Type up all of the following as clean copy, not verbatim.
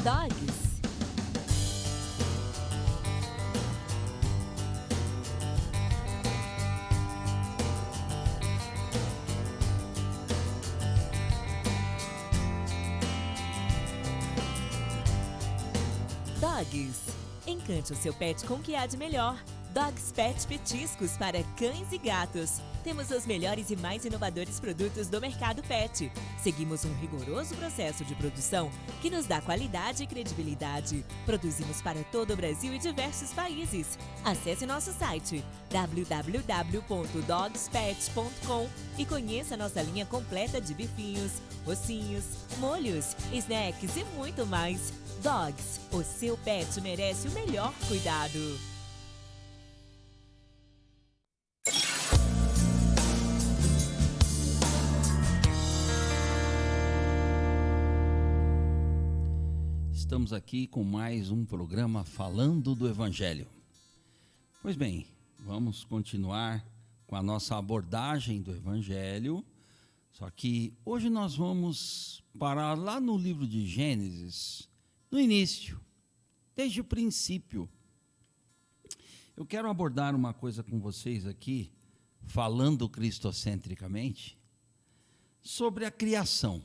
Dogs. Dogs. Encante o seu pet com o que há de melhor. Dogs Pet Petiscos para cães e gatos. Temos os melhores e mais inovadores produtos do mercado pet. Seguimos um rigoroso processo de produção que nos dá qualidade e credibilidade. Produzimos para todo o Brasil e diversos países. Acesse nosso site www.dogspet.com e conheça nossa linha completa de bifinhos, ossinhos, molhos, snacks e muito mais. Dogs, o seu pet merece o melhor cuidado. Estamos aqui com mais um programa falando do Evangelho. Pois bem, vamos continuar com a nossa abordagem do Evangelho, só que hoje nós vamos parar lá no livro de Gênesis, no início, desde o princípio. Eu quero abordar uma coisa com vocês aqui, falando cristocentricamente, sobre a criação.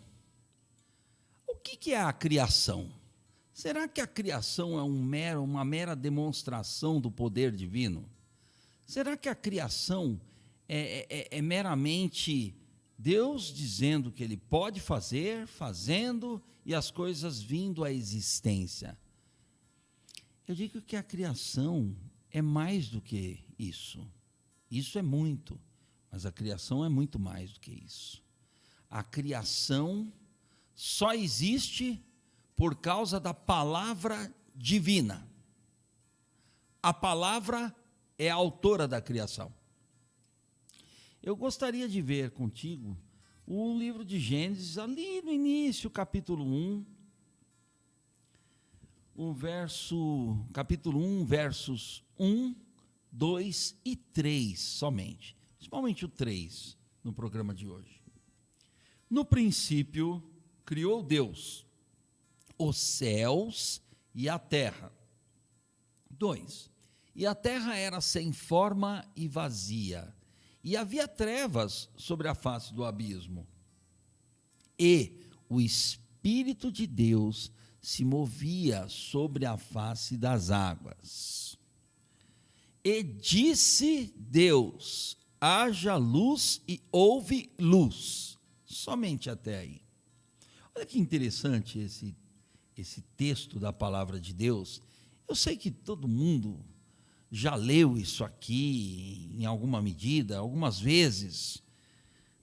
O que é a criação? Será que a criação é uma mera demonstração do poder divino? Será que a criação é meramente Deus dizendo que Ele pode fazer, fazendo, e as coisas vindo à existência? Eu digo que a criação é mais do que isso. Isso é muito, mas a criação é muito mais do que isso. A criação só existe por causa da palavra divina. A palavra é a autora da criação. Eu gostaria de ver contigo o livro de Gênesis, ali no início, capítulo 1, capítulo 1, versos 1, 2 e 3 somente. Principalmente o 3 no programa de hoje. No princípio, criou Deus os céus e a terra. 2. E a terra era sem forma e vazia, e havia trevas sobre a face do abismo. E o Espírito de Deus se movia sobre a face das águas. E disse Deus: haja luz, e houve luz. Somente até aí. Olha que interessante esse texto da palavra de Deus. Eu sei que todo mundo já leu isso aqui em alguma medida, algumas vezes,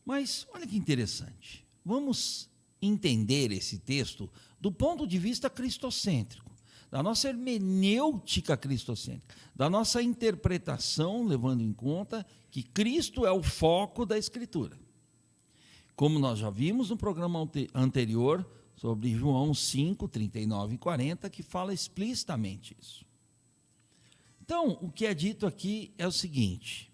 mas olha que interessante. Vamos entender esse texto do ponto de vista cristocêntrico, da nossa hermenêutica cristocêntrica, da nossa interpretação, levando em conta que Cristo é o foco da Escritura. Como nós já vimos no programa anterior, sobre João 5, 39 e 40, que fala explicitamente isso. Então, o que é dito aqui é o seguinte: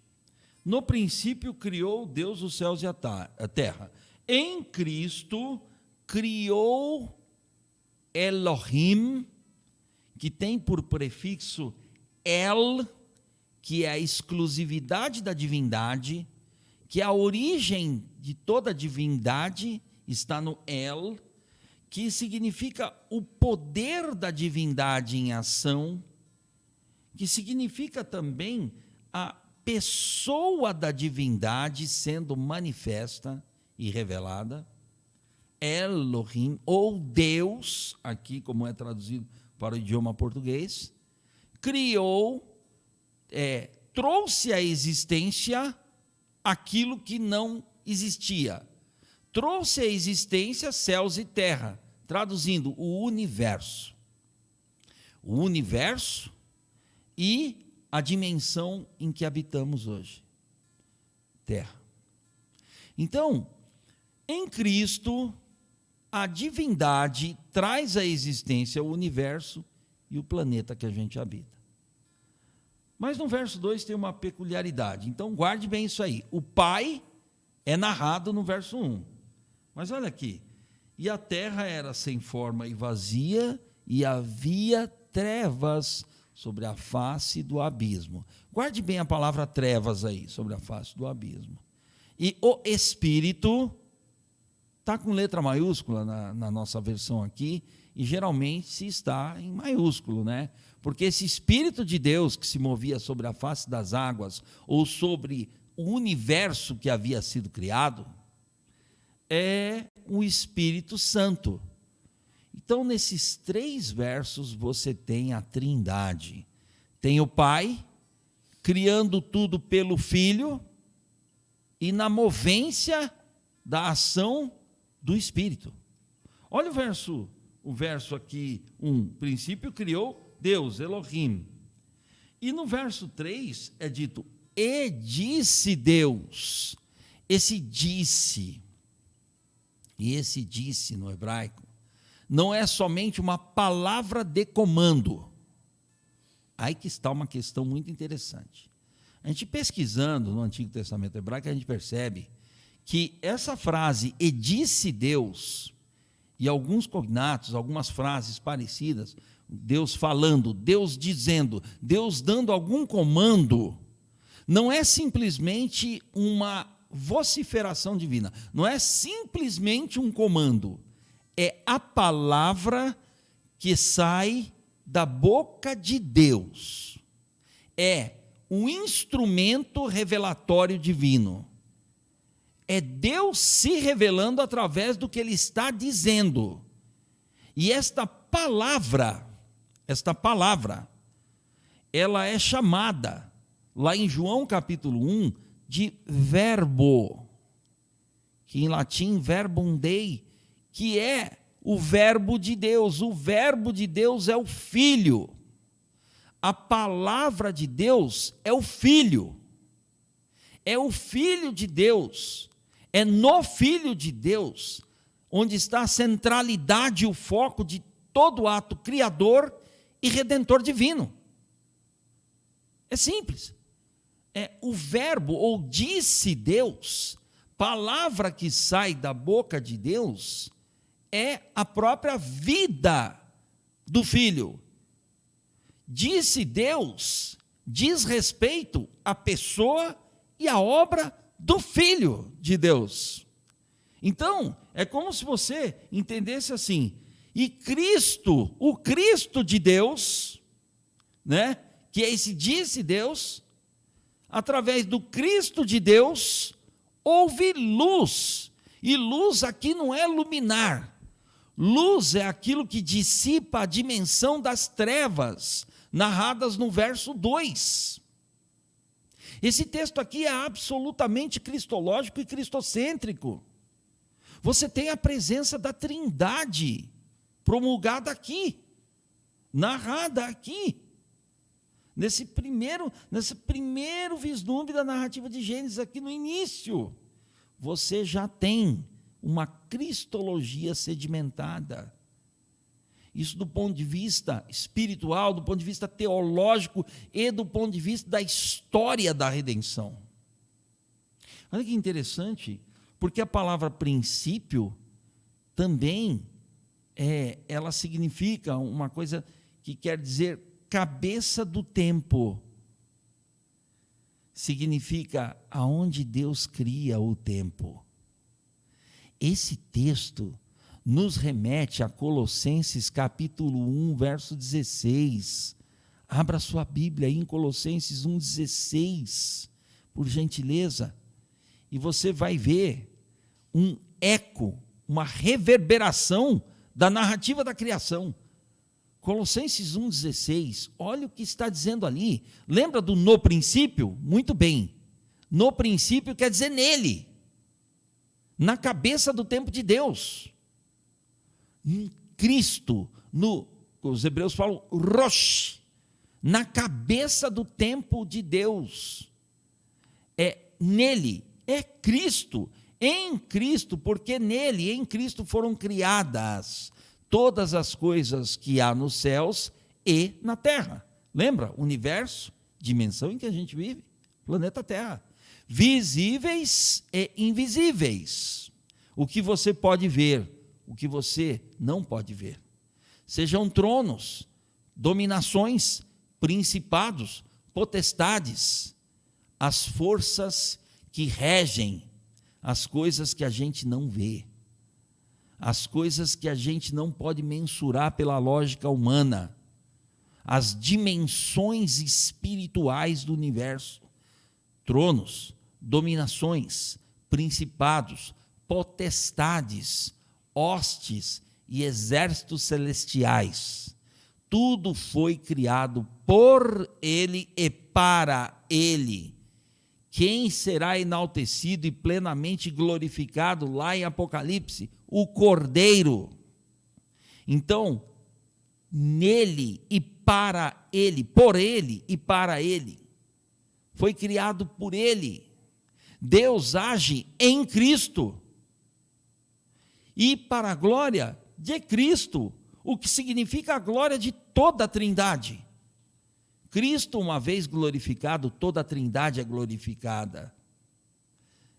no princípio criou Deus os céus e a terra. Em Cristo criou Elohim, que tem por prefixo El, que é a exclusividade da divindade, que a origem de toda a divindade está no El, que significa o poder da divindade em ação, que significa também a pessoa da divindade sendo manifesta e revelada. Elohim, ou Deus, aqui como é traduzido para o idioma português, criou, trouxe à existência aquilo que não existia. Trouxe à existência céus e terra, traduzindo o universo. O universo e a dimensão em que habitamos hoje, terra. Então, em Cristo, a divindade traz à existência o universo e o planeta que a gente habita. Mas no verso 2 tem uma peculiaridade, então guarde bem isso aí. O Pai é narrado no verso 1. Mas olha aqui, e a terra era sem forma e vazia, e havia trevas sobre a face do abismo. Guarde bem a palavra trevas aí, sobre a face do abismo. E o Espírito está com letra maiúscula na nossa versão aqui, e geralmente está em maiúsculo, né? Porque esse Espírito de Deus que se movia sobre a face das águas, ou sobre o universo que havia sido criado, é o Espírito Santo. Então, nesses 3 versos, você tem a Trindade. Tem o Pai, criando tudo pelo Filho, e na movência da ação do Espírito. Olha o verso aqui 1. Princípio criou Deus, Elohim. E no verso 3 é dito, e disse Deus. Esse disse, e esse disse no hebraico, não é somente uma palavra de comando. Aí que está uma questão muito interessante. A gente pesquisando no Antigo Testamento hebraico, a gente percebe que essa frase, e disse Deus, e alguns cognatos, algumas frases parecidas, Deus falando, Deus dizendo, Deus dando algum comando, não é simplesmente uma vociferação divina, não é simplesmente um comando, é a palavra que sai da boca de Deus, é um instrumento revelatório divino. É Deus se revelando através do que Ele está dizendo. E esta palavra, ela é chamada, lá em João capítulo 1, de verbo, que em latim verbum Dei, que é o verbo de Deus. O verbo de Deus é o Filho. A palavra de Deus é o Filho. É o Filho de Deus. É no Filho de Deus onde está a centralidade e o foco de todo ato criador e redentor divino. É simples. É o verbo, ou disse Deus, palavra que sai da boca de Deus, é a própria vida do Filho. Disse Deus, diz respeito à pessoa e à obra do Filho de Deus. Então, é como se você entendesse assim, e Cristo, o Cristo de Deus, né, que é esse disse Deus, através do Cristo de Deus, houve luz, e luz aqui não é luminar, luz é aquilo que dissipa a dimensão das trevas, narradas no verso 2. Esse texto aqui é absolutamente cristológico e cristocêntrico. Você tem a presença da Trindade promulgada aqui, narrada aqui, nesse primeiro vislumbre da narrativa de Gênesis, aqui no início. Você já tem uma cristologia sedimentada. Isso do ponto de vista espiritual, do ponto de vista teológico e do ponto de vista da história da redenção. Olha que interessante, porque a palavra princípio também ela significa uma coisa que quer dizer cabeça do tempo. Significa aonde Deus cria o tempo. Esse texto nos remete a Colossenses capítulo 1, verso 16. Abra sua Bíblia aí em Colossenses 1,16, por gentileza, e você vai ver um eco, uma reverberação da narrativa da criação. Colossenses 1,16, olha o que está dizendo ali. Lembra do no princípio? Muito bem. No princípio quer dizer nele, na cabeça do tempo de Deus. Cristo, os hebreus falam Rosh, na cabeça do tempo de Deus, nele, é Cristo, em Cristo, porque nele, em Cristo foram criadas todas as coisas que há nos céus e na terra. Lembra? Universo, dimensão em que a gente vive, planeta Terra, visíveis e invisíveis, o que você pode ver, o que você não pode ver, sejam tronos, dominações, principados, potestades, as forças que regem as coisas que a gente não vê, as coisas que a gente não pode mensurar pela lógica humana, as dimensões espirituais do universo, tronos, dominações, principados, potestades, hostes e exércitos celestiais. Tudo foi criado por Ele e para Ele. Quem será enaltecido e plenamente glorificado lá em Apocalipse? O Cordeiro. Então, nele e para Ele, por Ele e para Ele, foi criado por Ele. Deus age em Cristo e para a glória de Cristo, o que significa a glória de toda a Trindade. Cristo, uma vez glorificado, toda a Trindade é glorificada.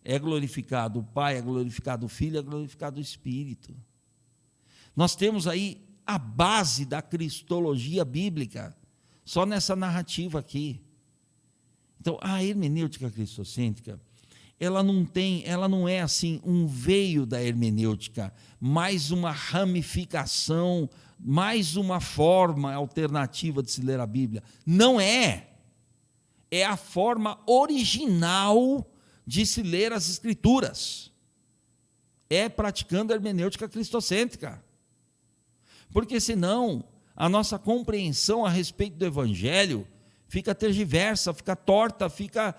É glorificado o Pai, é glorificado o Filho, é glorificado o Espírito. Nós temos aí a base da cristologia bíblica, só nessa narrativa aqui. Então, a hermenêutica cristocêntrica, ela não é assim um veio da hermenêutica, mais uma ramificação, mais uma forma alternativa de se ler a Bíblia. Não é. É a forma original de se ler as Escrituras. É praticando a hermenêutica cristocêntrica. Porque senão a nossa compreensão a respeito do Evangelho fica tergiversa, fica torta, fica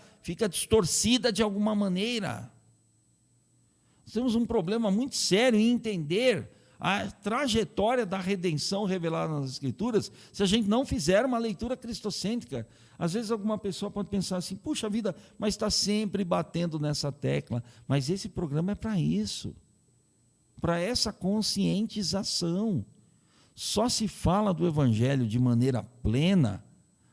distorcida de alguma maneira. Nós temos um problema muito sério em entender a trajetória da redenção revelada nas Escrituras, se a gente não fizer uma leitura cristocêntrica. Às vezes alguma pessoa pode pensar assim, puxa vida, mas está sempre batendo nessa tecla. Mas esse programa é para isso, para essa conscientização. Só se fala do Evangelho de maneira plena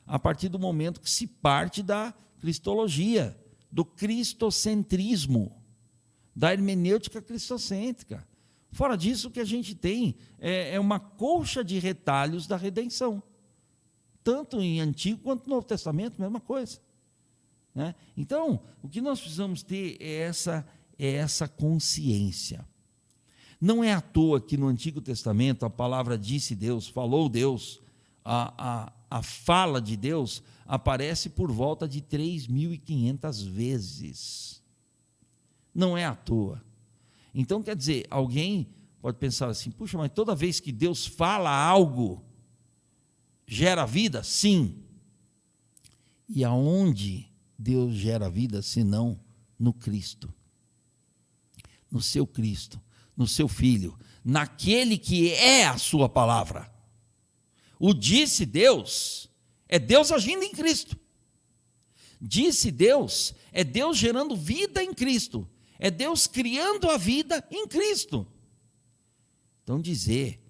a partir do momento que se parte da cristologia, do cristocentrismo, da hermenêutica cristocêntrica. Fora disso, o que a gente tem é uma colcha de retalhos da redenção. Tanto em Antigo quanto no Novo Testamento, mesma coisa. Né? Então, o que nós precisamos ter é essa consciência. Não é à toa que no Antigo Testamento a palavra disse Deus, falou Deus, a fala de Deus aparece por volta de 3.500 vezes. Não é à toa. Então, quer dizer, alguém pode pensar assim, puxa, mas toda vez que Deus fala algo, gera vida? Sim. E aonde Deus gera vida, senão no Cristo? No seu Cristo, no seu Filho, naquele que é a sua palavra. O disse Deus, é Deus agindo em Cristo. Disse Deus, é Deus gerando vida em Cristo. É Deus criando a vida em Cristo. Então, dizer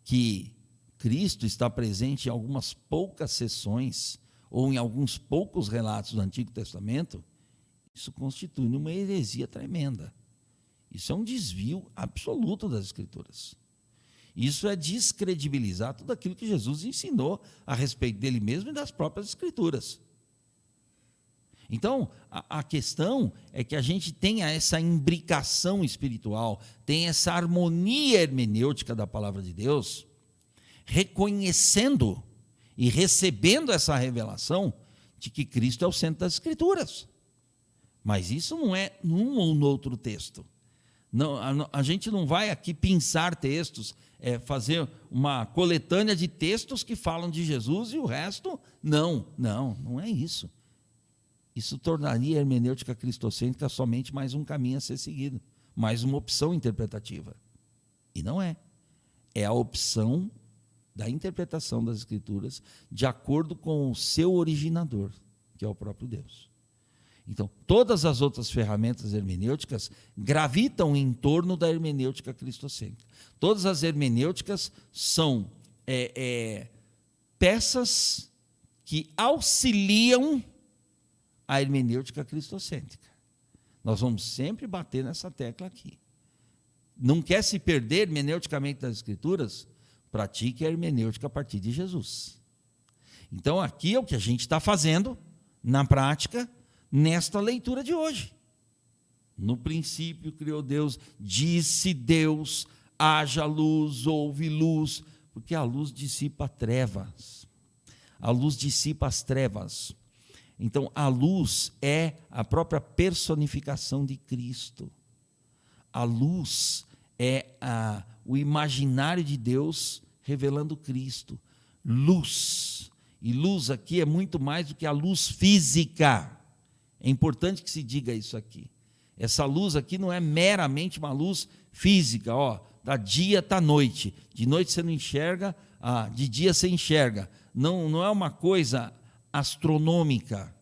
que Cristo está presente em algumas poucas sessões, ou em alguns poucos relatos do Antigo Testamento, isso constitui uma heresia tremenda. Isso é um desvio absoluto das Escrituras. Isso é descredibilizar tudo aquilo que Jesus ensinou a respeito dele mesmo e das próprias Escrituras. Então, a questão é que a gente tenha essa imbricação espiritual, tenha essa harmonia hermenêutica da palavra de Deus, reconhecendo e recebendo essa revelação de que Cristo é o centro das Escrituras. Mas isso não é num ou no outro texto. Não, a gente não vai aqui pensar textos, fazer uma coletânea de textos que falam de Jesus e o resto, não é isso. Isso tornaria a hermenêutica cristocêntrica somente mais um caminho a ser seguido, mais uma opção interpretativa. E não é. É a opção da interpretação das Escrituras de acordo com o seu originador, que é o próprio Deus. Então, todas as outras ferramentas hermenêuticas gravitam em torno da hermenêutica cristocêntrica. Todas as hermenêuticas são peças que auxiliam a hermenêutica cristocêntrica. Nós vamos sempre bater nessa tecla aqui. Não quer se perder hermeneuticamente das Escrituras? pratique a hermenêutica a partir de Jesus. Então, aqui é o que a gente está fazendo na prática, nesta leitura de hoje. No princípio criou Deus, disse Deus, haja luz, houve luz, porque a luz dissipa trevas. A luz dissipa as trevas. Então, a luz é a própria personificação de Cristo. A luz é o imaginário de Deus revelando Cristo. Luz. E luz aqui é muito mais do que a luz física. É importante que se diga isso aqui. Essa luz aqui não é meramente uma luz física, da dia está noite. De noite você não enxerga, de dia você enxerga. Não é uma coisa astronômica,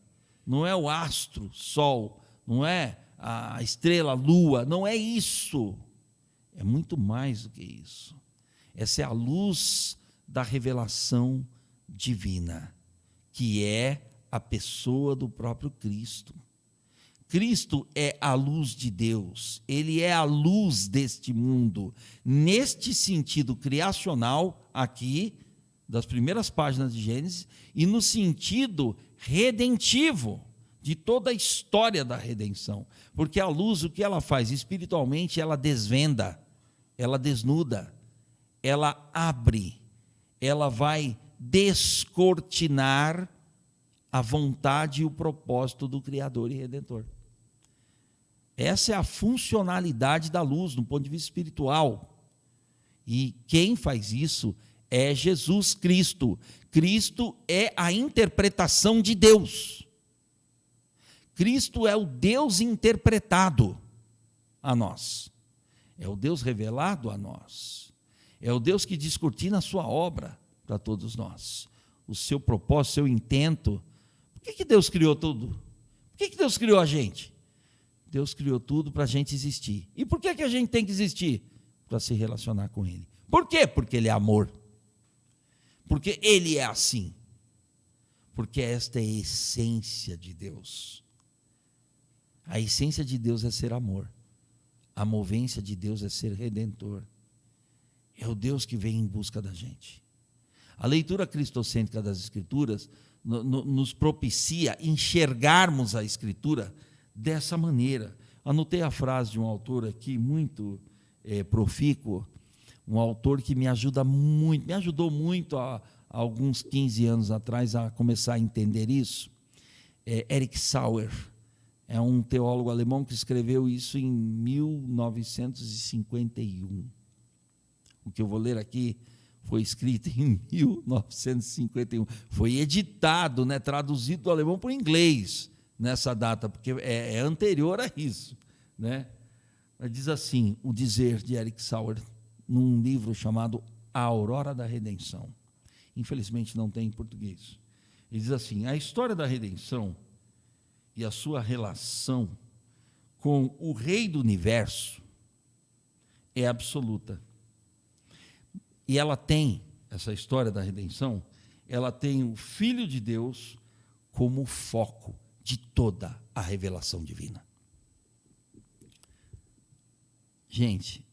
não é o astro, sol, não é a estrela, a lua, não é isso. É muito mais do que isso. Essa é a luz da revelação divina, que é a pessoa do próprio Cristo. Cristo é a luz de Deus, ele é a luz deste mundo, neste sentido criacional aqui, das primeiras páginas de Gênesis, e no sentido redentivo, de toda a história da redenção. Porque a luz, o que ela faz? Espiritualmente, ela desvenda, ela desnuda, ela abre, ela vai descortinar a vontade e o propósito do Criador e Redentor. Essa é a funcionalidade da luz, do ponto de vista espiritual. E quem faz isso é Jesus Cristo. Cristo é a interpretação de Deus. Cristo é o Deus interpretado a nós. É o Deus revelado a nós. É o Deus que descortina a sua obra para todos nós. O seu propósito, o seu intento. Por que Deus criou tudo? Por que Deus criou a gente? Deus criou tudo para a gente existir. E por que a gente tem que existir? Para se relacionar com Ele. Por quê? Porque Ele é amor. Porque Ele é assim. Porque esta é a essência de Deus. A essência de Deus é ser amor. A movência de Deus é ser redentor. É o Deus que vem em busca da gente. A leitura cristocêntrica das Escrituras nos propicia enxergarmos a Escritura dessa maneira. Anotei a frase de um autor aqui muito profícuo, um autor que me ajudou muito há alguns 15 anos atrás a começar a entender isso. Erich Sauer, é um teólogo alemão que escreveu isso em 1951. O que eu vou ler aqui foi escrito em 1951. Foi editado, traduzido do alemão para o inglês nessa data, porque é anterior a isso. Diz assim, o dizer de Erich Sauer, num livro chamado A Aurora da Redenção. Infelizmente não tem em português. Ele diz assim: a história da redenção e a sua relação com o Rei do Universo é absoluta. E ela tem, essa história da redenção, ela tem o Filho de Deus como foco de toda a revelação divina. Gente,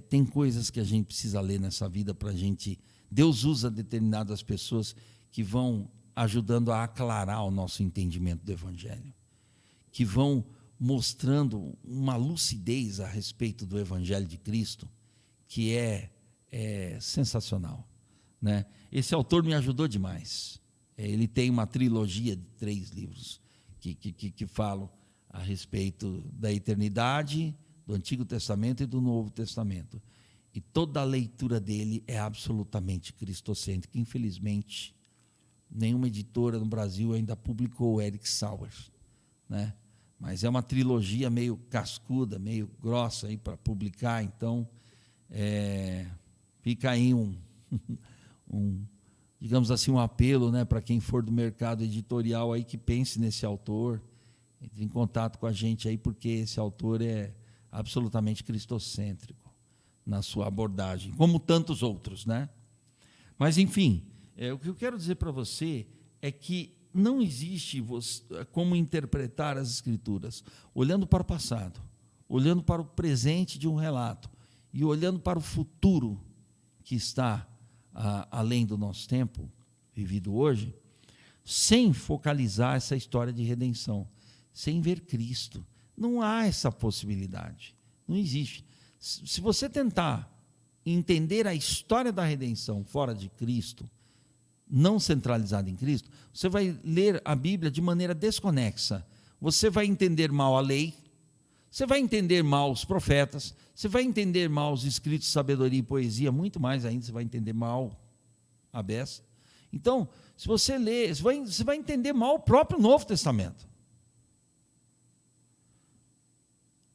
tem coisas que a gente precisa ler nessa vida para a gente... Deus usa determinadas pessoas que vão ajudando a aclarar o nosso entendimento do Evangelho, que vão mostrando uma lucidez a respeito do Evangelho de Cristo, que é sensacional. Esse autor me ajudou demais. Ele tem uma trilogia de 3 livros que falam a respeito da eternidade, do Antigo Testamento e do Novo Testamento. E toda a leitura dele é absolutamente cristocêntrica. Infelizmente, nenhuma editora no Brasil ainda publicou o Erich Sauer, Mas é uma trilogia meio cascuda, meio grossa aí para publicar, então fica aí digamos assim, um apelo, para quem for do mercado editorial aí que pense nesse autor, entre em contato com a gente aí, porque esse autor é absolutamente cristocêntrico na sua abordagem, como tantos outros, Mas, enfim, o que eu quero dizer para você é que não existe como interpretar as Escrituras olhando para o passado, olhando para o presente de um relato e olhando para o futuro que está além do nosso tempo, vivido hoje, sem focalizar essa história de redenção, sem ver Cristo. Não há essa possibilidade, não existe. Se você tentar entender a história da redenção fora de Cristo, não centralizada em Cristo, você vai ler a Bíblia de maneira desconexa. Você vai entender mal a lei, você vai entender mal os profetas, você vai entender mal os escritos de sabedoria e poesia, muito mais ainda, você vai entender mal a beça. Então, se você ler, você vai entender mal o próprio Novo Testamento.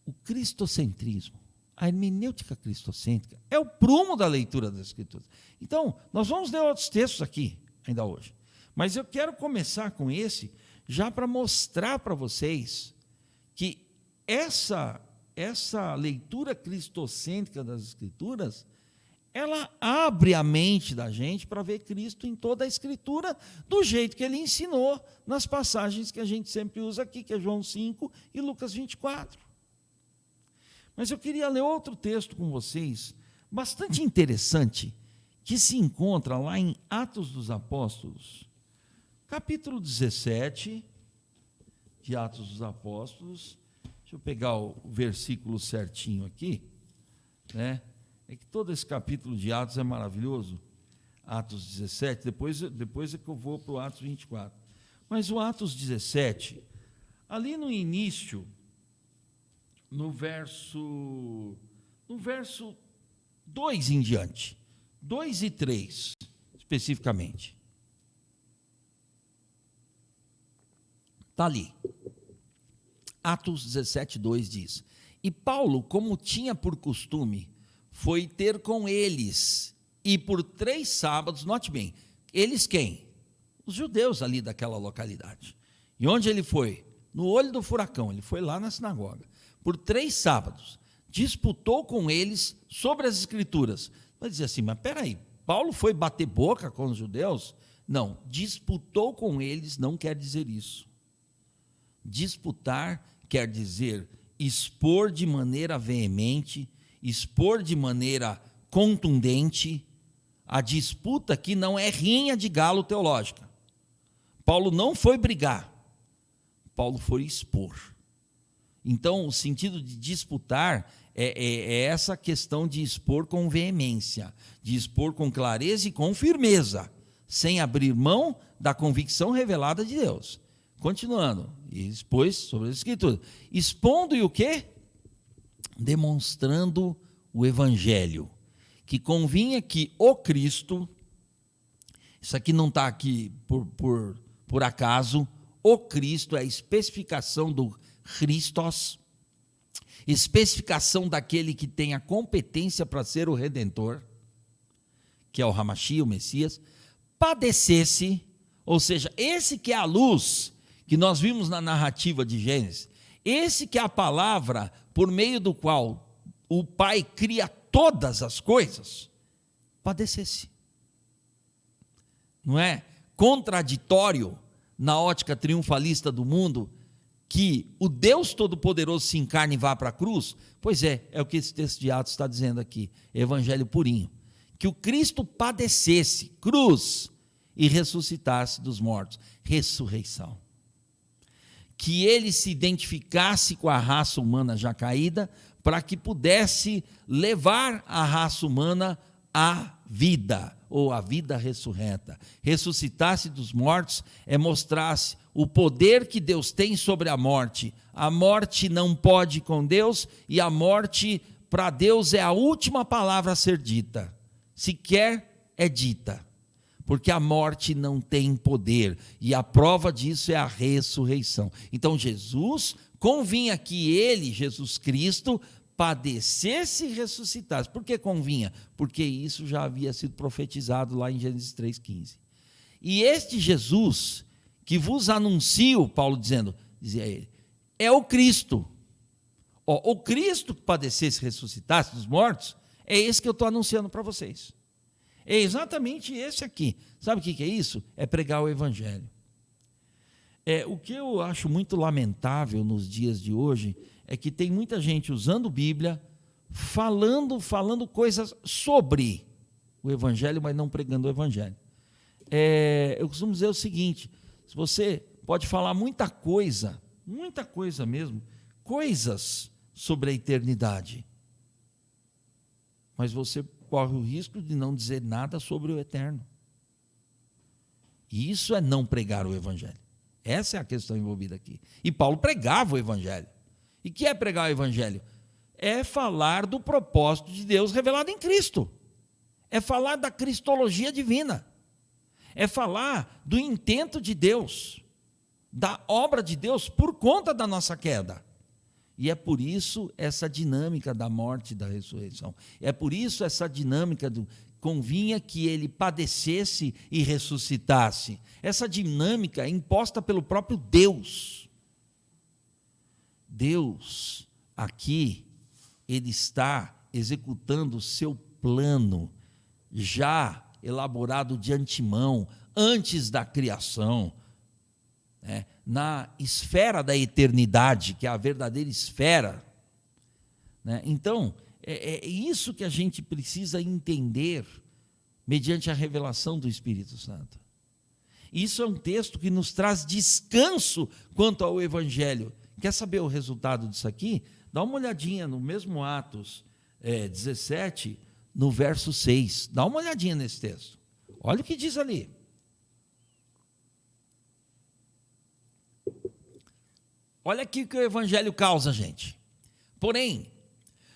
O cristocentrismo, a hermenêutica cristocêntrica, é o prumo da leitura das Escrituras. Então, nós vamos ler outros textos aqui, ainda hoje. Mas eu quero começar com esse, já para mostrar para vocês que essa leitura cristocêntrica das Escrituras, ela abre a mente da gente para ver Cristo em toda a Escritura, do jeito que ele ensinou nas passagens que a gente sempre usa aqui, que é João 5 e Lucas 24. Mas eu queria ler outro texto com vocês, bastante interessante, que se encontra lá em Atos dos Apóstolos, capítulo 17 de Atos dos Apóstolos. Deixa eu pegar o versículo certinho aqui, né? É que todo esse capítulo de Atos é maravilhoso, Atos 17, depois é que eu vou para o Atos 24. Mas o Atos 17, ali no início, no verso 2 em diante, 2 e 3, especificamente. Está ali. Atos 17, 2 diz: E Paulo, como tinha por costume, foi ter com eles, e por 3 sábados, note bem, eles quem? Os judeus ali daquela localidade. E onde ele foi? No olho do furacão, ele foi lá na sinagoga. Por 3 sábados, disputou com eles sobre as Escrituras. Vai dizer assim, mas peraí, Paulo foi bater boca com os judeus? Não, disputou com eles não quer dizer isso. Disputar quer dizer expor de maneira veemente, expor de maneira contundente. A disputa aqui não é rinha de galo teológica. Paulo não foi brigar, Paulo foi expor. Então, o sentido de disputar é essa questão de expor com veemência, de expor com clareza e com firmeza, sem abrir mão da convicção revelada de Deus. Continuando, e expôs sobre as Escrituras. Expondo e o quê? Demonstrando o Evangelho, que convinha que o Cristo, isso aqui não está aqui por acaso, o Cristo é a especificação do Christos, especificação daquele que tem a competência para ser o Redentor, que é o Hamashi, o Messias, padecesse, ou seja, esse que é a luz que nós vimos na narrativa de Gênesis, esse que é a palavra por meio do qual o Pai cria todas as coisas, padecesse. Não é contraditório na ótica triunfalista do mundo que o Deus Todo-Poderoso se encarne e vá para a cruz? Pois é o que esse texto de Atos está dizendo aqui, evangelho purinho. Que o Cristo padecesse, cruz, e ressuscitasse dos mortos, ressurreição. Que ele se identificasse com a raça humana já caída, para que pudesse levar a raça humana à vida, ou à vida ressurreta. Ressuscitasse dos mortos é mostrasse o poder que Deus tem sobre a morte. A morte não pode com Deus, e a morte para Deus é a última palavra a ser dita, sequer é dita, porque a morte não tem poder, e a prova disso é a ressurreição. Então Jesus convinha que ele, Jesus Cristo, padecesse e ressuscitasse. Por que convinha? Porque isso já havia sido profetizado lá em Gênesis 3,15. E este Jesus, que vos anuncio, Paulo dizia ele, é o Cristo. O Cristo que padecesse e ressuscitasse dos mortos, é esse que eu estou anunciando para vocês. É exatamente esse aqui. Sabe o que é isso? É pregar o Evangelho. O que eu acho muito lamentável nos dias de hoje é que tem muita gente usando Bíblia, falando coisas sobre, o evangelho, mas não pregando o evangelho. Eu costumo dizer o seguinte: se você pode falar muita coisa mesmo, coisas sobre a eternidade, mas você corre o risco de não dizer nada sobre o eterno. E isso é não pregar o evangelho. Essa é a questão envolvida aqui. E Paulo pregava o evangelho. E o que é pregar o evangelho? É falar do propósito de Deus revelado em Cristo. É falar da cristologia divina. É falar do intento de Deus, da obra de Deus por conta da nossa queda. E é por isso essa dinâmica da morte e da ressurreição. É por isso essa dinâmica do convinha que ele padecesse e ressuscitasse. Essa dinâmica é imposta pelo próprio Deus. Deus, aqui, ele está executando o seu plano, já elaborado de antemão, antes da criação, na esfera da eternidade, que é a verdadeira esfera. Então, é isso que a gente precisa entender mediante a revelação do Espírito Santo. Isso é um texto que nos traz descanso quanto ao Evangelho. Quer saber o resultado disso aqui? Dá uma olhadinha no mesmo Atos 17, no verso 6. Dá uma olhadinha nesse texto. Olha o que diz ali. Olha aqui o que o Evangelho causa, gente. Porém,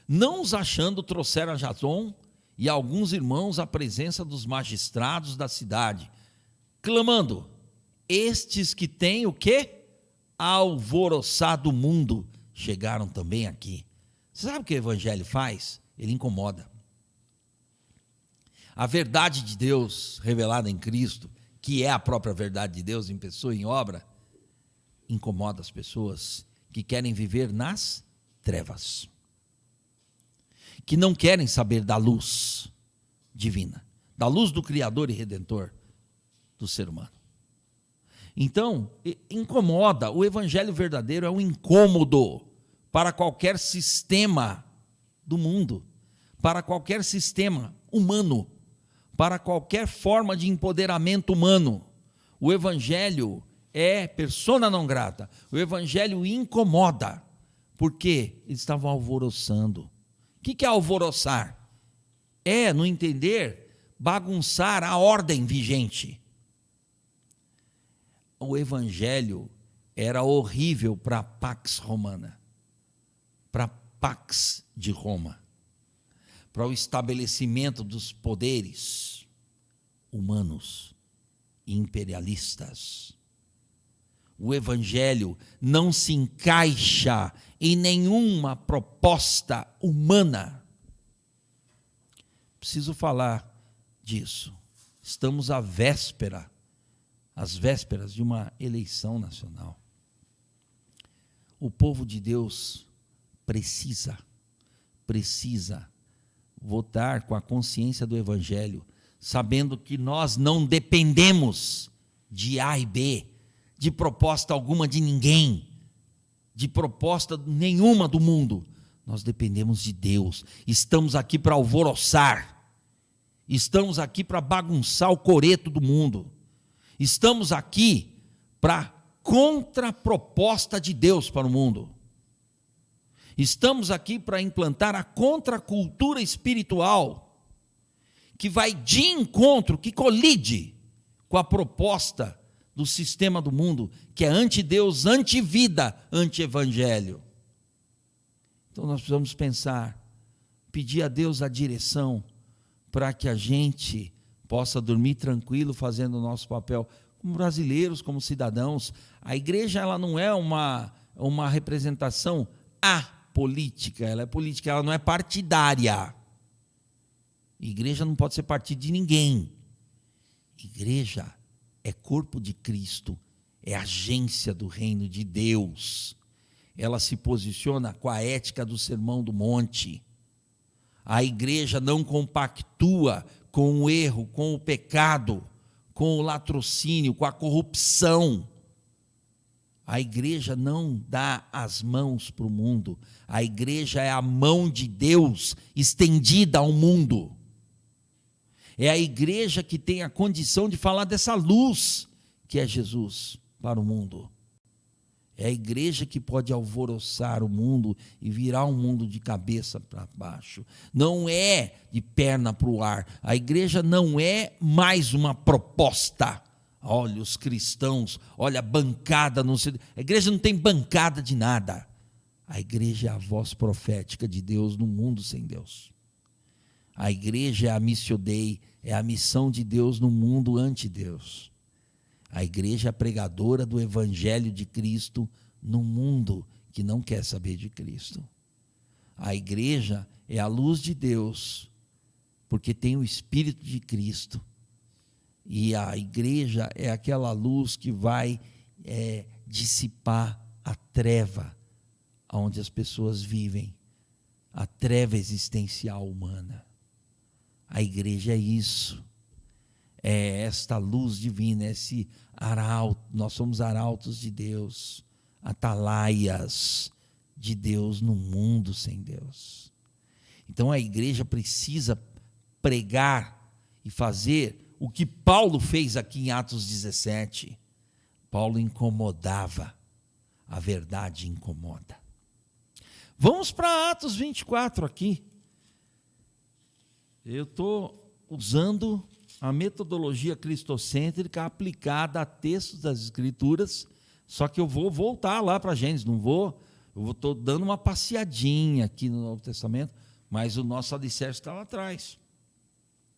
não os achando, trouxeram a Jason e alguns irmãos à presença dos magistrados da cidade, clamando: estes que têm o quê? Alvoroçado o mundo, chegaram também aqui. Você sabe o que o Evangelho faz? Ele incomoda. A verdade de Deus revelada em Cristo, que é a própria verdade de Deus em pessoa e em obra, incomoda as pessoas que querem viver nas trevas, que não querem saber da luz divina, da luz do Criador e Redentor do ser humano. Então, incomoda. O evangelho verdadeiro é um incômodo para qualquer sistema do mundo, para qualquer sistema humano, para qualquer forma de empoderamento humano. O evangelho é persona non grata. O evangelho incomoda, porque eles estavam alvoroçando. O que é alvoroçar? É, no entender, bagunçar a ordem vigente. O evangelho era horrível para a Pax Romana, para a Pax de Roma, para o estabelecimento dos poderes humanos e imperialistas. O evangelho não se encaixa em nenhuma proposta humana. Preciso falar disso. Estamos às vésperas de uma eleição nacional. O povo de Deus precisa votar com a consciência do evangelho, sabendo que nós não dependemos de A e B, de proposta alguma de ninguém, de proposta nenhuma do mundo. Nós dependemos de Deus. Estamos aqui para alvoroçar, estamos aqui para bagunçar o coreto do mundo, estamos aqui para contraproposta de Deus para o mundo, estamos aqui para implantar a contracultura espiritual, que vai de encontro, que colide com a proposta do sistema do mundo, que é anti-Deus, anti-vida, anti-evangelho. Então nós precisamos pensar, pedir a Deus a direção, para que a gente possa dormir tranquilo, fazendo o nosso papel, como brasileiros, como cidadãos. A igreja, ela não é uma representação apolítica, ela é política, ela não é partidária. A igreja não pode ser partido de ninguém. Igreja é corpo de Cristo, é agência do reino de Deus. Ela se posiciona com a ética do Sermão do Monte. A igreja não compactua com o erro, com o pecado, com o latrocínio, com a corrupção. A igreja não dá as mãos para o mundo. A igreja é a mão de Deus estendida ao mundo. É a igreja que tem a condição de falar dessa luz que é Jesus para o mundo. É a igreja que pode alvoroçar o mundo e virar um mundo de cabeça para baixo. Não é de perna para o ar. A igreja não é mais uma proposta. Olha os cristãos, olha a bancada. A igreja não tem bancada de nada. A igreja é a voz profética de Deus no mundo sem Deus. A igreja é a Missio Dei, é a missão de Deus no mundo ante Deus. A igreja é a pregadora do evangelho de Cristo no mundo que não quer saber de Cristo. A igreja é a luz de Deus, porque tem o Espírito de Cristo. E a igreja é aquela luz que vai dissipar a treva onde as pessoas vivem, a treva existencial humana. A igreja é isso. É esta luz divina, esse arauto, nós somos arautos de Deus, atalaias de Deus no mundo sem Deus. Então a igreja precisa pregar e fazer o que Paulo fez aqui em Atos 17. Paulo incomodava, a verdade incomoda. Vamos para Atos 24 aqui. Eu estou usando a metodologia cristocêntrica aplicada a textos das Escrituras, só que eu vou voltar lá para Gênesis, eu estou dando uma passeadinha aqui no Novo Testamento, mas o nosso alicerce está lá atrás.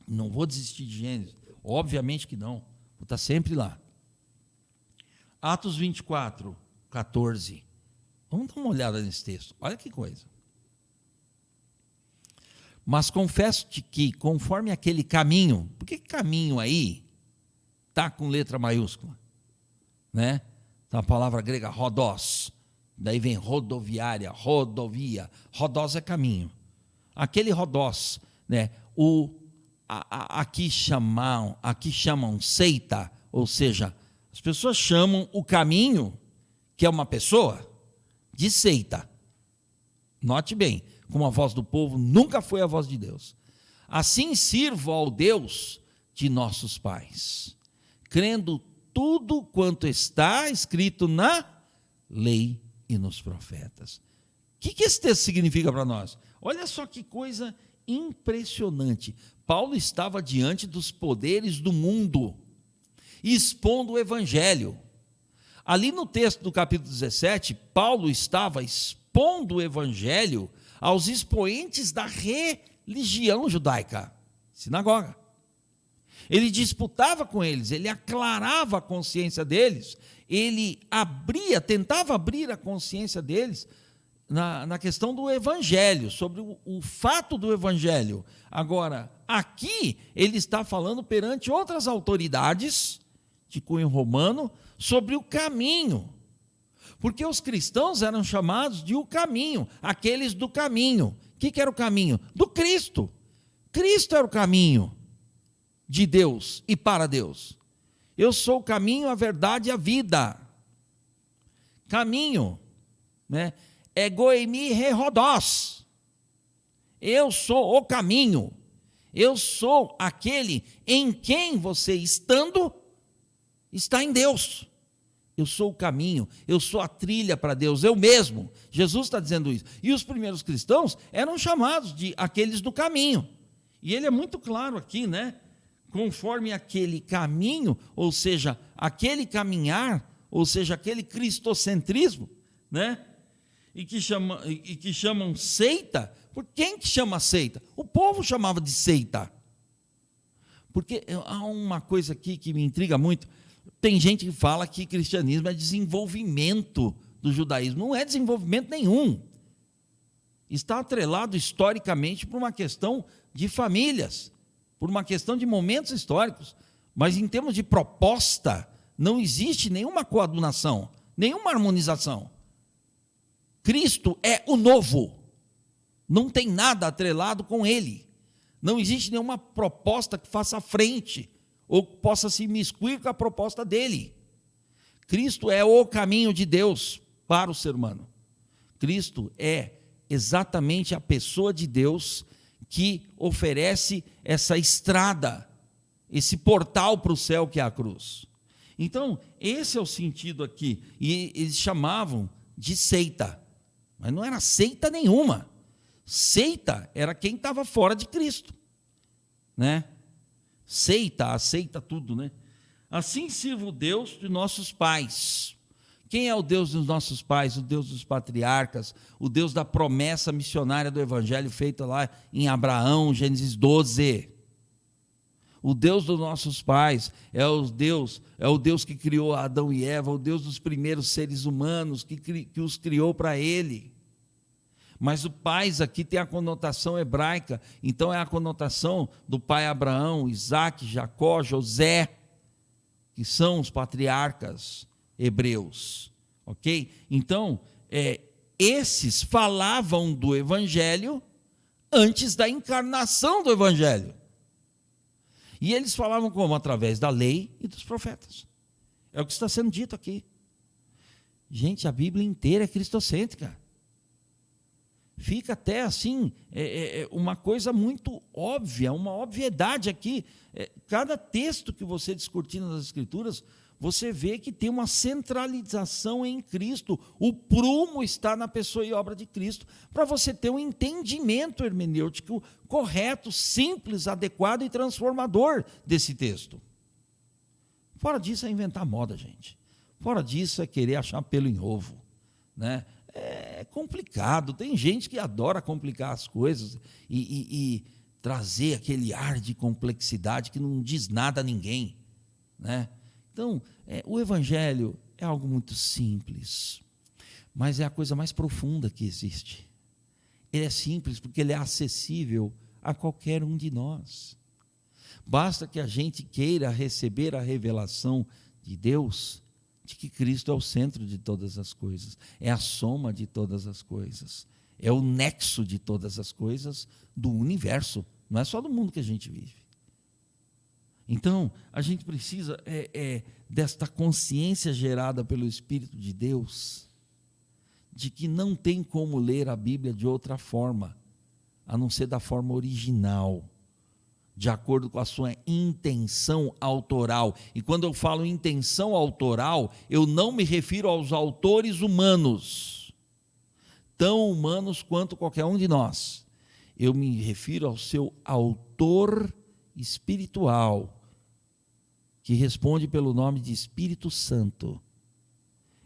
Não vou desistir de Gênesis, obviamente que não, vou estar sempre lá. Atos 24, 14. Vamos dar uma olhada nesse texto, olha que coisa. Mas confesso-te que, conforme aquele caminho, por que caminho aí está com letra maiúscula? Né? Então, a palavra grega rodós, daí vem rodoviária, rodovia, rodós é caminho. Aquele rodós, né? Aqui chamam seita, ou seja, as pessoas chamam o caminho, que é uma pessoa, de seita. Note bem, como a voz do povo nunca foi a voz de Deus. Assim sirvo ao Deus de nossos pais, crendo tudo quanto está escrito na lei e nos profetas. O que esse texto significa para nós? Olha só que coisa impressionante. Paulo estava diante dos poderes do mundo, expondo o evangelho. Ali no texto do capítulo 17, Paulo estava expondo o evangelho aos expoentes da religião judaica, sinagoga. Ele disputava com eles, ele aclarava a consciência deles, ele tentava abrir a consciência deles na questão do evangelho, sobre o fato do evangelho. Agora, aqui ele está falando perante outras autoridades de cunho romano sobre o caminho. Porque os cristãos eram chamados de o caminho, aqueles do caminho. O que era o caminho? Do Cristo. Cristo era o caminho de Deus e para Deus. Eu sou o caminho, a verdade e a vida. Caminho, né? Egoimi rerodós. Eu sou o caminho. Eu sou aquele em quem você estando, está em Deus. Eu sou o caminho, eu sou a trilha para Deus, eu mesmo. Jesus está dizendo isso. E os primeiros cristãos eram chamados de aqueles do caminho. E ele é muito claro aqui, né? Conforme aquele caminho, ou seja, aquele caminhar, ou seja, aquele cristocentrismo, né? E que chamam seita. Por quem que chama seita? O povo chamava de seita. Porque há uma coisa aqui que me intriga muito. Tem gente que fala que cristianismo é desenvolvimento do judaísmo. Não é desenvolvimento nenhum. Está atrelado historicamente por uma questão de famílias, por uma questão de momentos históricos. Mas em termos de proposta, não existe nenhuma coadunação, nenhuma harmonização. Cristo é o novo. Não tem nada atrelado com ele. Não existe nenhuma proposta que faça frente ou possa se imiscuir com a proposta dele. Cristo é o caminho de Deus para o ser humano. Cristo é exatamente a pessoa de Deus que oferece essa estrada esse portal para o céu que é a cruz. Então, esse é o sentido aqui. E eles chamavam de seita, mas não era seita nenhuma. Seita era quem estava fora de Cristo, né? Seita, aceita tudo, né? Assim sirva o Deus de nossos pais. Quem é o Deus dos nossos pais? O Deus dos patriarcas, o Deus da promessa missionária do Evangelho feita lá em Abraão, Gênesis 12. O Deus dos nossos pais é o Deus que criou Adão e Eva, o Deus dos primeiros seres humanos, que os criou para Ele. Mas o pais aqui tem a conotação hebraica, então é a conotação do pai Abraão, Isaac, Jacó, José, que são os patriarcas hebreus, ok? Então, esses falavam do Evangelho antes da encarnação do Evangelho. E eles falavam como? Através da lei e dos profetas. É o que está sendo dito aqui. Gente, a Bíblia inteira é cristocêntrica. Fica até assim, uma coisa muito óbvia, uma obviedade aqui. Cada texto que você discutir nas Escrituras, você vê que tem uma centralização em Cristo. O prumo está na pessoa e obra de Cristo, para você ter um entendimento hermenêutico correto, simples, adequado e transformador desse texto. Fora disso é inventar moda, gente. Fora disso é querer achar pelo em ovo, né? É complicado, tem gente que adora complicar as coisas e trazer aquele ar de complexidade que não diz nada a ninguém, né? Então, o Evangelho é algo muito simples, mas é a coisa mais profunda que existe. Ele é simples porque ele é acessível a qualquer um de nós. Basta que a gente queira receber a revelação de Deus, de que Cristo é o centro de todas as coisas, é a soma de todas as coisas, é o nexo de todas as coisas do universo, não é só do mundo que a gente vive. Então, a gente precisa desta consciência gerada pelo Espírito de Deus, de que não tem como ler a Bíblia de outra forma, a não ser da forma original, de acordo com a sua intenção autoral. E quando eu falo intenção autoral, eu não me refiro aos autores humanos, tão humanos quanto qualquer um de nós. Eu me refiro ao seu autor espiritual, que responde pelo nome de Espírito Santo.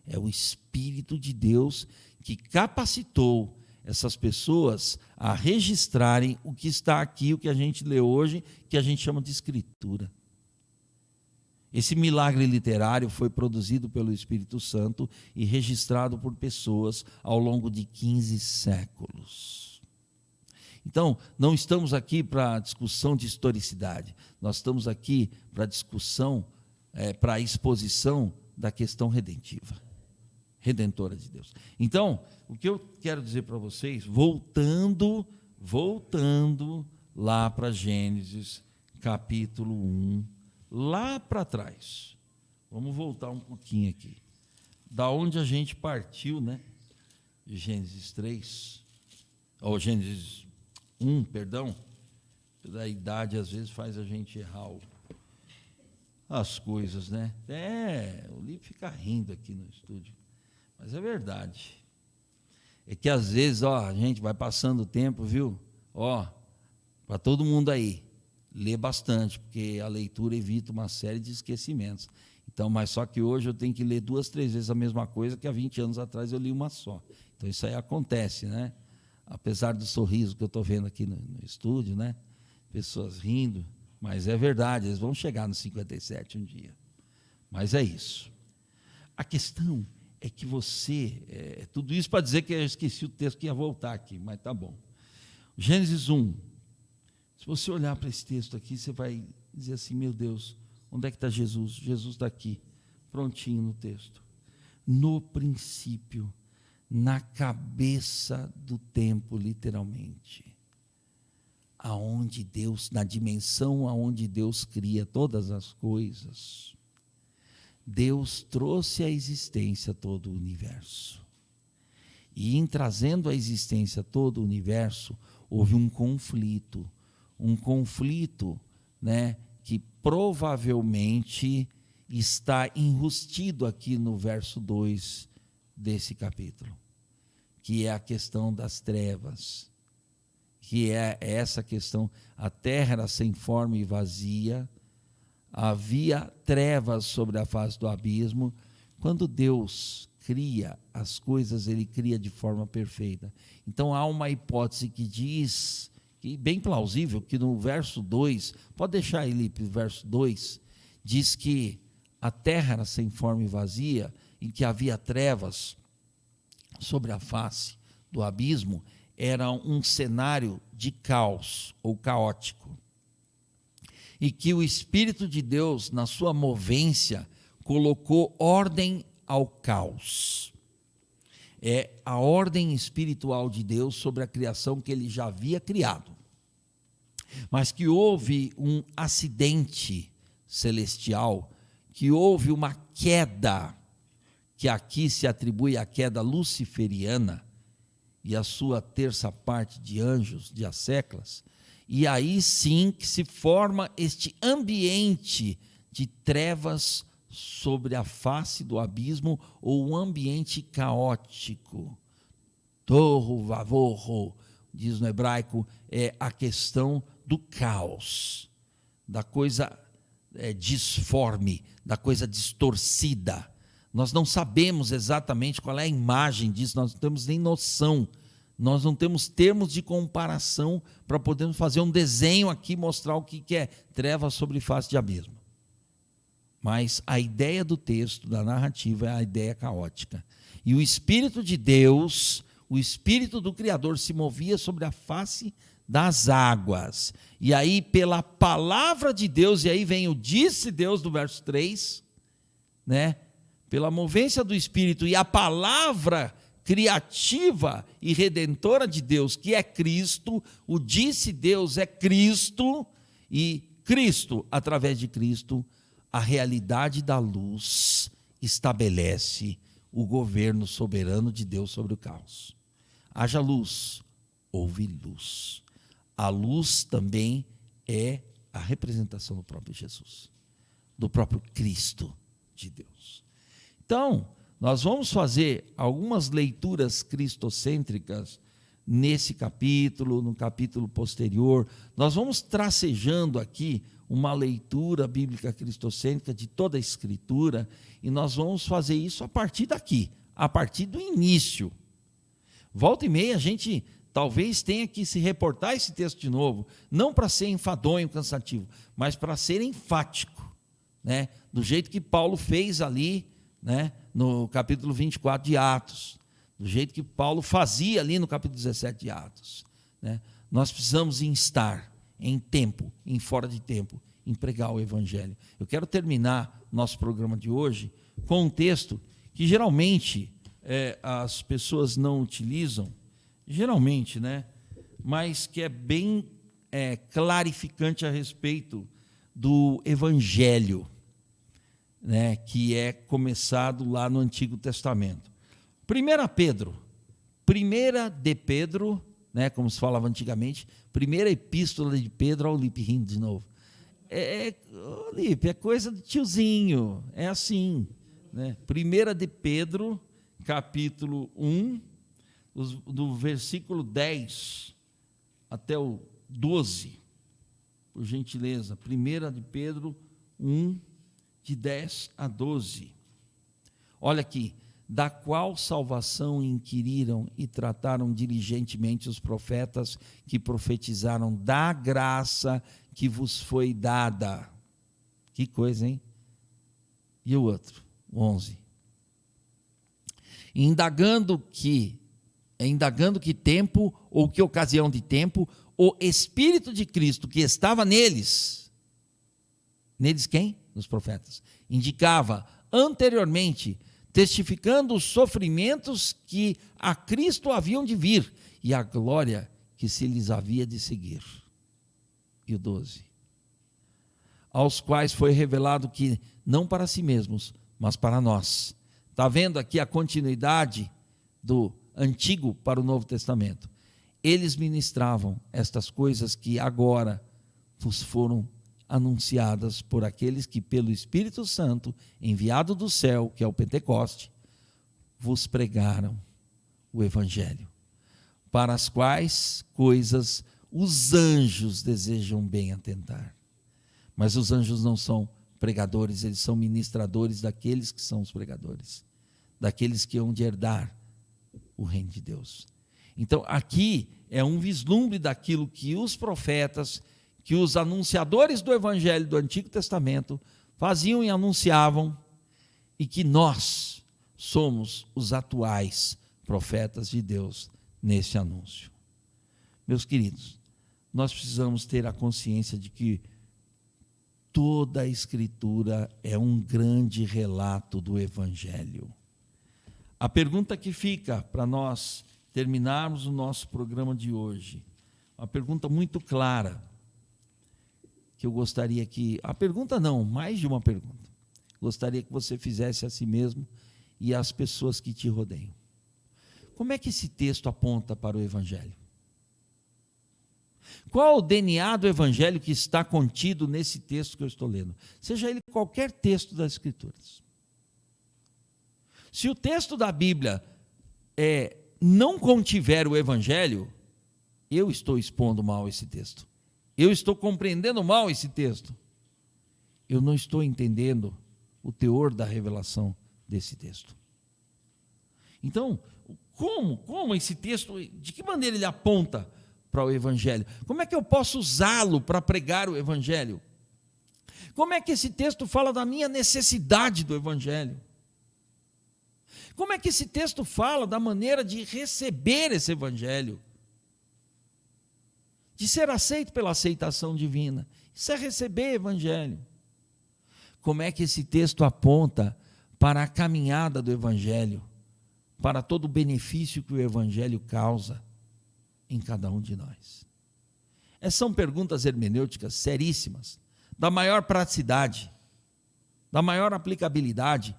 É o Espírito de Deus que capacitou essas pessoas a registrarem o que está aqui, o que a gente lê hoje, que a gente chama de Escritura. Esse milagre literário foi produzido pelo Espírito Santo e registrado por pessoas ao longo de 15 séculos. Então, não estamos aqui para discussão de historicidade, nós estamos aqui para discussão, para a exposição da questão redentora de Deus. Então, o que eu quero dizer para vocês, voltando lá para Gênesis, capítulo 1, lá para trás. Vamos voltar um pouquinho aqui. Da onde a gente partiu, né? De Gênesis 3, ou Gênesis 1, perdão. Da idade, às vezes, faz a gente errar as coisas, né? O livro fica rindo aqui no estúdio. Mas é verdade. É que às vezes, a gente vai passando o tempo, viu? Para todo mundo aí, lê bastante, porque a leitura evita uma série de esquecimentos. Então, mas só que hoje eu tenho que ler 2, 3 vezes a mesma coisa que há 20 anos atrás eu li uma só. Então isso aí acontece, né? Apesar do sorriso que eu estou vendo aqui no estúdio, né? Pessoas rindo, mas é verdade, eles vão chegar no 57 um dia. Mas é isso. A questão é que você, tudo isso para dizer que eu esqueci o texto que ia voltar aqui, mas tá bom. Gênesis 1, se você olhar para esse texto aqui, você vai dizer assim, meu Deus, onde é que está Jesus? Jesus está aqui, prontinho no texto. No princípio, na cabeça do tempo, literalmente. Aonde Deus, na dimensão aonde Deus cria todas as coisas, Deus trouxe à existência todo o universo. E em trazendo à existência todo o universo, houve um conflito, né, que provavelmente está enrustido aqui no verso 2 desse capítulo, que é a questão das trevas, que é essa questão: a terra era sem forma e vazia, havia trevas sobre a face do abismo. Quando Deus cria as coisas, Ele cria de forma perfeita. Então há uma hipótese que diz, que bem plausível, que no verso 2, pode deixar ele, verso 2, diz que a terra era sem forma e vazia, e que havia trevas sobre a face do abismo. Era um cenário de caos ou caótico, e que o Espírito de Deus, na sua movência, colocou ordem ao caos. É a ordem espiritual de Deus sobre a criação que Ele já havia criado, mas que houve um acidente celestial, que houve uma queda, que aqui se atribui à queda luciferiana, e a sua terça parte de anjos, de asseclas, e aí sim que se forma este ambiente de trevas sobre a face do abismo, ou um ambiente caótico. Torro, vavorro, diz no hebraico, é a questão do caos, da coisa disforme, da coisa distorcida. Nós não sabemos exatamente qual é a imagem disso, nós não temos nem noção, nós não temos termos de comparação para podermos fazer um desenho aqui, mostrar o que é trevas sobre face de abismo. Mas a ideia do texto, da narrativa, é a ideia caótica. E o Espírito de Deus, o Espírito do Criador, se movia sobre a face das águas. E aí, pela palavra de Deus, e aí vem o disse Deus do verso 3, né? Pela movência do Espírito e a palavra criativa e redentora de Deus, que é Cristo, o disse Deus é Cristo, e Cristo, através de Cristo, a realidade da luz estabelece o governo soberano de Deus sobre o caos. Haja luz, houve luz. A luz também é a representação do próprio Jesus, do próprio Cristo de Deus. Então, nós vamos fazer algumas leituras cristocêntricas nesse capítulo, no capítulo posterior. Nós vamos tracejando aqui uma leitura bíblica cristocêntrica de toda a Escritura, e nós vamos fazer isso a partir daqui, a partir do início. Volta e meia a gente talvez tenha que se reportar esse texto de novo, não para ser enfadonho, cansativo, mas para ser enfático, né? Do jeito que Paulo fez ali, né, no capítulo 24 de Atos, do jeito que Paulo fazia ali no capítulo 17 de Atos, né? Nós precisamos instar em tempo, em fora de tempo, em pregar o Evangelho. Eu quero terminar nosso programa de hoje com um texto que geralmente as pessoas não utilizam, geralmente, né? Mas que é bem clarificante a respeito do Evangelho, né, que é começado lá no Antigo Testamento. 1 de Pedro, né, como se falava antigamente, primeira epístola de Pedro. Olha o Lipe rindo de novo. Lipe, é coisa de tiozinho, é assim, né? 1 de Pedro, capítulo 1, do versículo 10 até o 12, por gentileza. 1 de Pedro 1, de 10 a 12. Olha aqui: da qual salvação inquiriram e trataram diligentemente os profetas que profetizaram da graça que vos foi dada. Que coisa, hein? E o outro, 11. Indagando que tempo, ou que ocasião de tempo, o Espírito de Cristo que estava neles quem? Nos profetas, indicava anteriormente, testificando os sofrimentos que a Cristo haviam de vir, e a glória que se lhes havia de seguir. E o 12. Aos quais foi revelado que, não para si mesmos, mas para nós. Está vendo aqui a continuidade do Antigo para o Novo Testamento. Eles ministravam estas coisas que agora vos foram anunciadas por aqueles que, pelo Espírito Santo, enviado do céu, que é o Pentecoste, vos pregaram o Evangelho, para as quais coisas os anjos desejam bem atentar. Mas os anjos não são pregadores, eles são ministradores daqueles que são os pregadores, daqueles que hão de herdar o reino de Deus. Então, aqui é um vislumbre daquilo que os profetas, que os anunciadores do Evangelho do Antigo Testamento faziam e anunciavam, e que nós somos os atuais profetas de Deus nesse anúncio. Meus queridos, nós precisamos ter a consciência de que toda a Escritura é um grande relato do Evangelho. A pergunta que fica para nós terminarmos o nosso programa de hoje, uma pergunta muito clara, que eu gostaria que, mais de uma pergunta, gostaria que você fizesse a si mesmo e às pessoas que te rodeiam. Como é que esse texto aponta para o Evangelho? Qual o DNA do Evangelho que está contido nesse texto que eu estou lendo? Seja ele qualquer texto das Escrituras. Se o texto da Bíblia não contiver o Evangelho, eu estou expondo mal esse texto. Eu estou compreendendo mal esse texto. Eu não estou entendendo o teor da revelação desse texto. Então, como esse texto, de que maneira ele aponta para o Evangelho? Como é que eu posso usá-lo para pregar o Evangelho? Como é que esse texto fala da minha necessidade do Evangelho? Como é que esse texto fala da maneira de receber esse Evangelho? De ser aceito pela aceitação divina. Isso é receber Evangelho. Como é que esse texto aponta para a caminhada do Evangelho, para todo o benefício que o Evangelho causa em cada um de nós? Essas são perguntas hermenêuticas seríssimas, da maior praticidade, da maior aplicabilidade,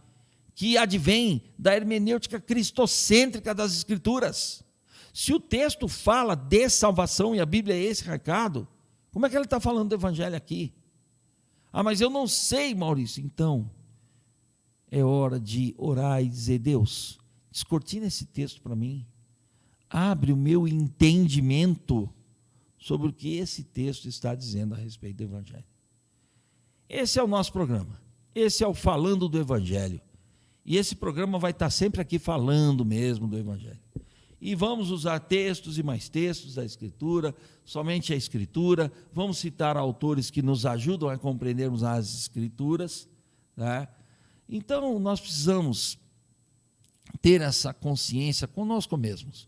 que advém da hermenêutica cristocêntrica das Escrituras. Se o texto fala de salvação e a Bíblia é esse recado, como é que ele está falando do Evangelho aqui? Ah, mas eu não sei, Maurício. Então, é hora de orar e dizer: Deus, descortina esse texto para mim, abre o meu entendimento sobre o que esse texto está dizendo a respeito do Evangelho. Esse é o nosso programa, esse é o Falando do Evangelho, e esse programa vai estar sempre aqui falando mesmo do Evangelho. E vamos usar textos e mais textos da Escritura, somente a Escritura, vamos citar autores que nos ajudam a compreendermos as Escrituras, né? Então, nós precisamos ter essa consciência conosco mesmos,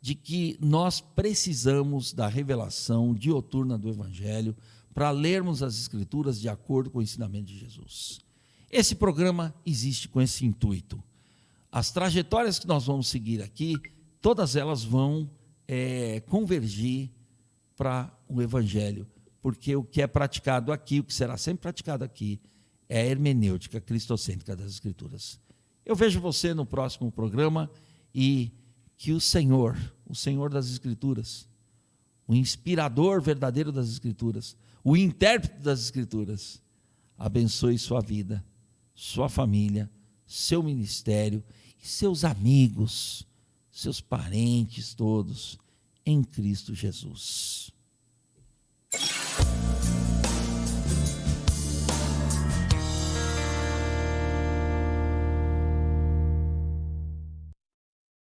de que nós precisamos da revelação dioturna do Evangelho para lermos as Escrituras de acordo com o ensinamento de Jesus. Esse programa existe com esse intuito. As trajetórias que nós vamos seguir aqui, todas elas vão convergir para o Evangelho, porque o que é praticado aqui, o que será sempre praticado aqui, é a hermenêutica cristocêntrica das Escrituras. Eu vejo você no próximo programa e que o Senhor das Escrituras, o inspirador verdadeiro das Escrituras, o intérprete das Escrituras, abençoe sua vida, sua família, seu ministério e seus amigos, seus parentes todos, em Cristo Jesus.